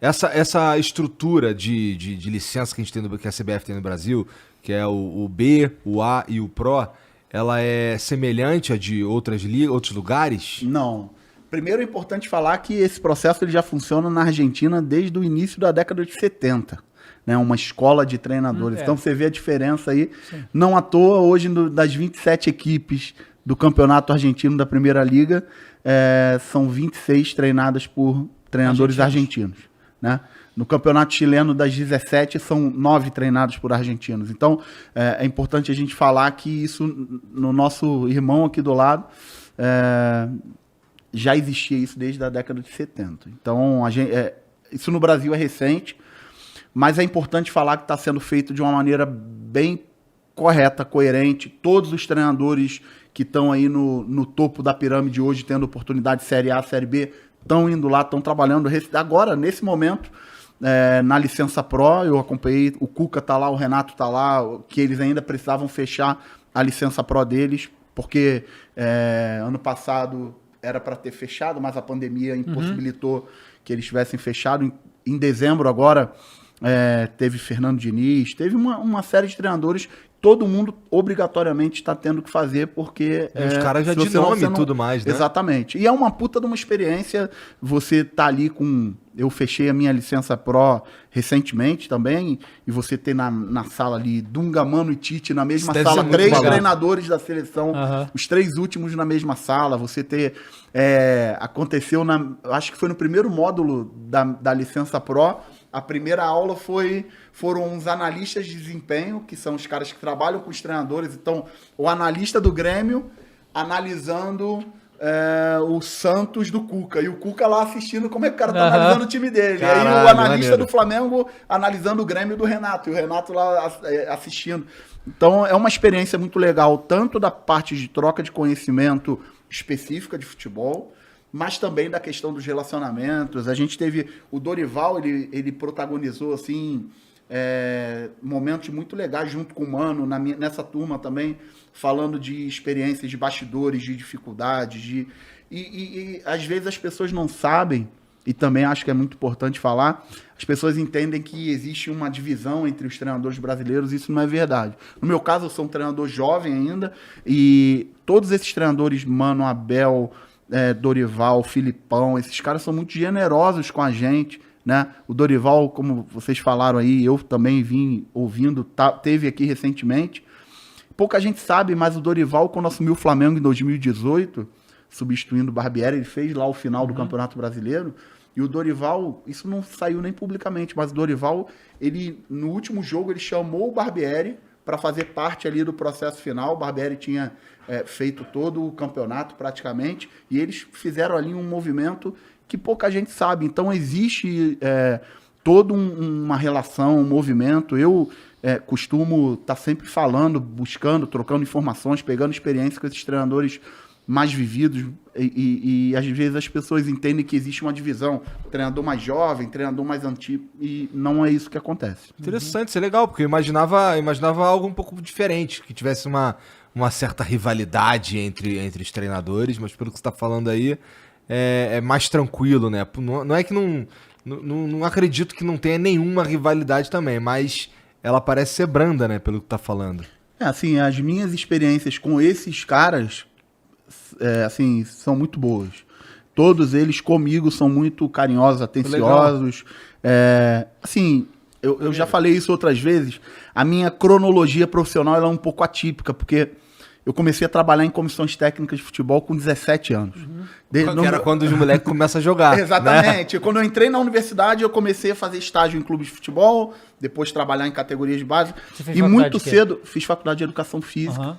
Essa estrutura de licença que a gente tem que a CBF tem no Brasil, que é o B, o A e o Pro, ela é semelhante à de outros lugares? Não. Primeiro é importante falar que esse processo ele já funciona na Argentina desde o início da década de 70. Né? Uma escola de treinadores. Então você vê a diferença aí. Sim. Não à toa, hoje das 27 equipes do campeonato argentino da Primeira Liga, são 26 treinadas por treinadores argentinos. Né? No campeonato chileno, das 17, são 9 treinados por argentinos. Então, é importante a gente falar que isso, no nosso irmão aqui do lado, já existia isso desde a década de 70. Então, isso no Brasil é recente, mas é importante falar que está sendo feito de uma maneira bem correta, coerente. Todos os treinadores que estão aí no topo da pirâmide hoje, tendo oportunidade de Série A, Série B, estão indo lá, estão trabalhando. Agora, nesse momento, na licença Pro, eu acompanhei, o Cuca está lá, o Renato está lá, que eles ainda precisavam fechar a licença Pro deles, porque ano passado era para ter fechado, mas a pandemia impossibilitou que eles tivessem fechado. Em dezembro agora, teve Fernando Diniz, teve uma série de treinadores. Todo mundo obrigatoriamente está tendo que fazer, porque... os caras já de nome e tudo mais, né? Exatamente. E é uma puta de uma experiência, você tá ali com... Eu fechei a minha licença Pro recentemente também, e você ter na sala ali Dunga, Mano e Tite na mesma sala, 3 treinadores da seleção, os 3 últimos na mesma sala, você ter... aconteceu, acho que foi no primeiro módulo da licença Pro, a primeira aula foram os analistas de desempenho, que são os caras que trabalham com os treinadores. Então, o analista do Grêmio analisando o Santos do Cuca. E o Cuca lá assistindo como é que o cara tá analisando o time dele. Caralho, e aí o analista maneiro do Flamengo analisando o Grêmio do Renato. E o Renato lá assistindo. Então, é uma experiência muito legal, tanto da parte de troca de conhecimento específica de futebol, mas também da questão dos relacionamentos. A gente teve o Dorival, ele protagonizou assim momentos muito legais junto com o Mano, nessa turma também, falando de experiências de bastidores, de dificuldades, e às vezes as pessoas não sabem, e também acho que é muito importante falar, as pessoas entendem que existe uma divisão entre os treinadores brasileiros, e isso não é verdade. No meu caso, eu sou um treinador jovem ainda, e todos esses treinadores, Mano, Abel, Dorival, Filipão, esses caras são muito generosos com a gente, né? O Dorival, como vocês falaram aí, eu também vim ouvindo, teve aqui recentemente. Pouca gente sabe, mas o Dorival, quando assumiu o Flamengo em 2018, substituindo o Barbieri, ele fez lá o final do Campeonato Brasileiro, e o Dorival, isso não saiu nem publicamente, mas o Dorival, no último jogo, ele chamou o Barbieri para fazer parte ali do processo final. O Barbieri tinha feito todo o campeonato praticamente, e eles fizeram ali um movimento que pouca gente sabe. Então existe toda uma relação, um movimento. Eu costumo estar sempre falando, buscando, trocando informações, pegando experiência com esses treinadores mais vividos, e às vezes as pessoas entendem que existe uma divisão, treinador mais jovem, treinador mais antigo, e não é isso que acontece. Interessante, isso é legal, porque eu imaginava algo um pouco diferente, que tivesse uma certa rivalidade entre os treinadores, mas pelo que você está falando aí, é mais tranquilo, né? Não é que não acredito que não tenha nenhuma rivalidade também, mas ela parece ser branda, né? Pelo que tá falando. Assim, as minhas experiências com esses caras, assim, são muito boas. Todos eles comigo são muito carinhosos, atenciosos. Assim, eu já falei isso outras vezes, a minha cronologia profissional ela é um pouco atípica, porque eu comecei a trabalhar em comissões técnicas de futebol com 17 anos. Era quando os moleques começam a jogar. Exatamente. Né? Quando eu entrei na universidade, eu comecei a fazer estágio em clubes de futebol, depois trabalhar em categorias de base. E muito cedo, fiz faculdade de educação física.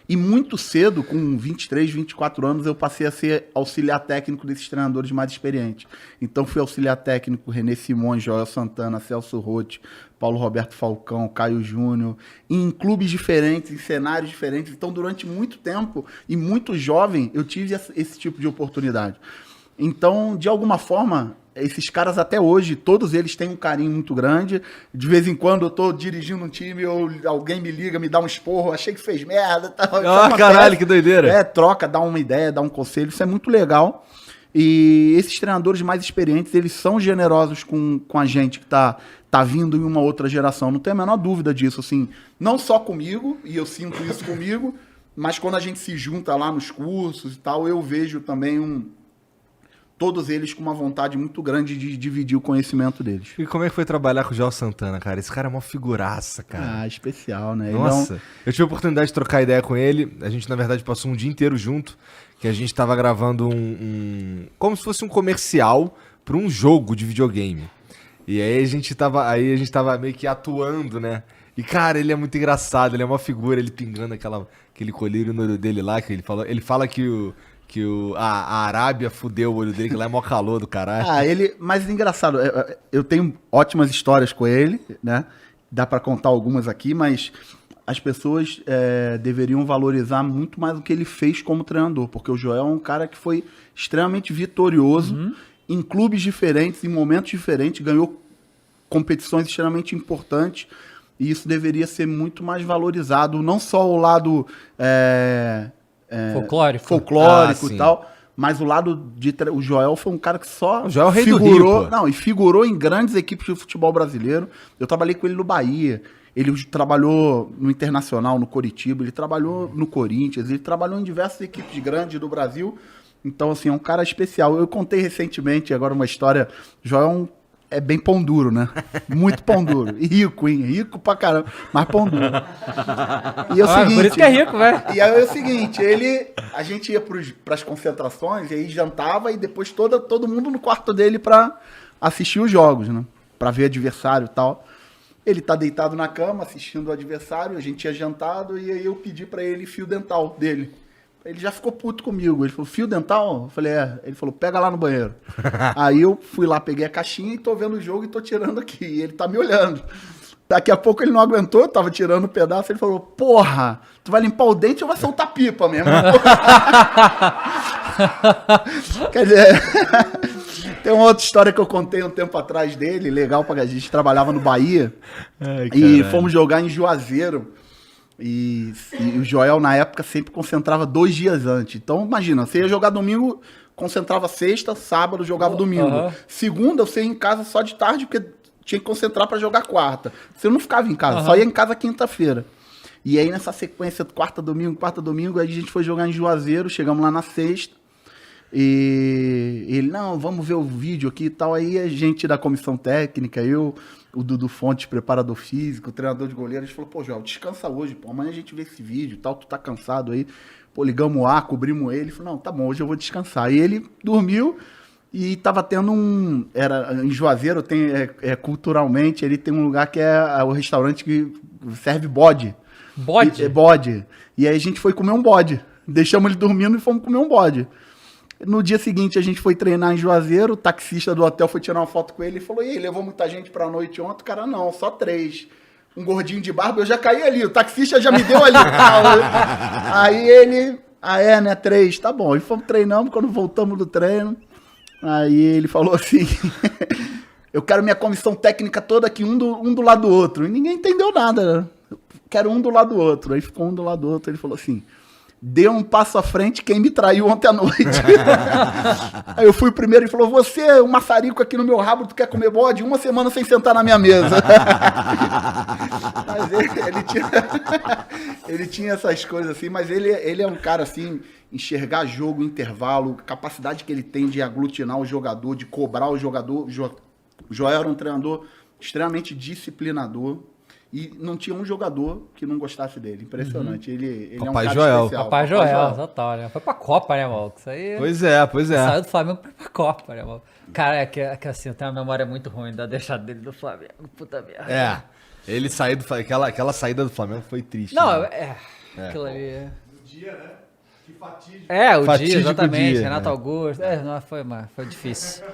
E muito cedo, com 23, 24 anos, eu passei a ser auxiliar técnico desses treinadores mais experientes. Então fui auxiliar técnico René Simões, Joel Santana, Celso Roth, Paulo Roberto Falcão, Caio Júnior, em clubes diferentes, em cenários diferentes. Então, durante muito tempo, e muito jovem, eu tive esse tipo de oportunidade. Então, de alguma forma, esses caras até hoje, todos eles têm um carinho muito grande. De vez em quando eu tô dirigindo um time, ou alguém me liga, me dá um esporro, achei que fez merda. Caralho, que doideira. Troca, dá uma ideia, dá um conselho, isso é muito legal. E esses treinadores mais experientes, eles são generosos com a gente que tá vindo em uma outra geração. Não tenho a menor dúvida disso, assim. Não só comigo, e eu sinto isso comigo, mas quando a gente se junta lá nos cursos e tal, eu vejo também todos eles com uma vontade muito grande de dividir o conhecimento deles. E como é que foi trabalhar com o Joel Santana, cara? Esse cara é uma figuraça, cara. Ah, especial, né? Nossa, eu tive a oportunidade de trocar ideia com ele. A gente, na verdade, passou um dia inteiro junto, que a gente tava gravando como se fosse um comercial para um jogo de videogame. E aí a gente tava meio que atuando, né? E, cara, ele é muito engraçado, ele é uma figura, ele pingando aquele colírio no olho dele lá, que ele fala que a Arábia fudeu o olho dele, que lá é mó calor do caralho. Mas engraçado, eu tenho ótimas histórias com ele, né? Dá pra contar algumas aqui, mas as pessoas deveriam valorizar muito mais o que ele fez como treinador, porque o Joel é um cara que foi extremamente vitorioso em clubes diferentes, em momentos diferentes, ganhou competições extremamente importantes, e isso deveria ser muito mais valorizado, não só o lado folclórico e tal, mas o lado o Joel foi um cara que só o Joel é o rei figurou, do Rio, e figurou em grandes equipes de futebol brasileiro. Eu trabalhei com ele no Bahia, ele trabalhou no Internacional, no Coritiba, ele trabalhou no Corinthians, ele trabalhou em diversas equipes grandes do Brasil. Então, assim, é um cara especial. Eu contei recentemente agora uma história. Joel é bem pão duro, né? Muito pão duro. E rico, hein? Rico pra caramba, mas pão duro. E é o seguinte, por isso que é rico, velho. E aí é o seguinte, a gente ia pras concentrações, e aí jantava, e depois todo mundo no quarto dele pra assistir os jogos, né? Pra ver adversário e tal. Ele tá deitado na cama, assistindo o adversário, a gente tinha jantado, e aí eu pedi pra ele fio dental dele. Ele já ficou puto comigo. Ele falou, fio dental? Eu falei, Ele falou, pega lá no banheiro. Aí eu fui lá, peguei a caixinha e tô vendo o jogo e tô tirando aqui. E ele tá me olhando. Daqui a pouco ele não aguentou, eu tava tirando um pedaço. Ele falou, porra, tu vai limpar o dente ou vai soltar pipa mesmo? Quer dizer, tem uma outra história que eu contei um tempo atrás dele, legal, a gente trabalhava no Bahia. E fomos jogar em Juazeiro. E o Joel, na época, sempre concentrava 2 dias antes. Então, imagina, você ia jogar domingo, concentrava sexta, sábado, jogava domingo. Segunda, você ia em casa só de tarde, porque tinha que concentrar para jogar quarta. Você não ficava em casa, só ia em casa quinta-feira. E aí, nessa sequência, quarta, domingo, aí a gente foi jogar em Juazeiro, chegamos lá na sexta. E ele, não, vamos ver o vídeo aqui e tal. Aí a gente da comissão técnica, o Dudu Fontes, preparador físico, o treinador de goleiro, a gente falou, pô, Joel, descansa hoje, pô, amanhã a gente vê esse vídeo e tal, tu tá cansado aí. Pô, ligamos o ar, cobrimos ele, falou, não, tá bom, hoje eu vou descansar. E ele dormiu e tava tendo em Juazeiro, tem, culturalmente, ele tem um lugar que é o restaurante que serve bode. Bode? Bode. E aí a gente foi comer um bode. Deixamos ele dormindo e fomos comer um bode. No dia seguinte, a gente foi treinar em Juazeiro, o taxista do hotel foi tirar uma foto com ele e falou, e aí, levou muita gente pra noite ontem? O cara, não, só 3. Um gordinho de barba, eu já caí ali, o taxista já me deu ali. Aí ele, né, 3, tá bom. E fomos treinando, quando voltamos do treino, aí ele falou assim, eu quero minha comissão técnica toda aqui, um do lado do outro. E ninguém entendeu nada, né? Eu quero um do lado do outro. Aí ficou um do lado do outro, ele falou assim, deu um passo à frente quem me traiu ontem à noite. Aí eu fui o primeiro e falou, você, um maçarico aqui no meu rabo, tu quer comer bode? 1 semana sem sentar na minha mesa. Mas ele tinha essas coisas assim, mas ele é um cara assim, enxergar jogo, intervalo, capacidade que ele tem de aglutinar o jogador, de cobrar o jogador. O Joel era um treinador extremamente disciplinador. E não tinha um jogador que não gostasse dele. Impressionante. Ele é um cara Joel. especial. Papai Joel, total, né? Foi pra Copa, né, mano? Isso aí... Pois é. Saiu do Flamengo pra Copa, né, mano? Cara, é que assim, eu tenho uma memória muito ruim da deixada dele do Flamengo. Puta merda. Ele saiu do Flamengo. Aquela saída do Flamengo foi triste. Não, né? aquilo ali... O dia, né? Que fatídico. O Fatídico dia, exatamente. dia, Renato né? Augusto. Não, foi difícil.